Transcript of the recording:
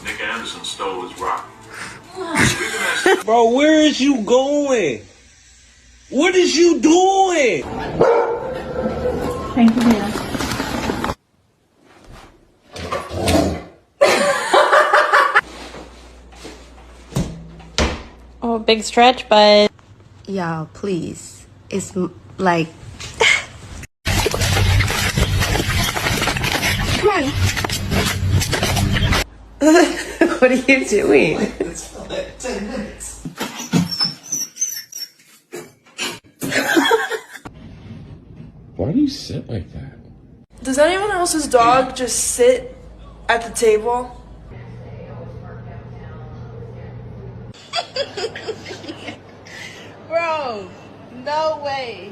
Nick Anderson stole his rock. Bro, where is you going? What is you doing? Thank you, dear. Oh, big stretch, but Y'all, please. It's like. Come on. What are you doing? It's 10 minutes. Why do you sit like that? Does anyone else's dog just sit at the table? Bro, no way.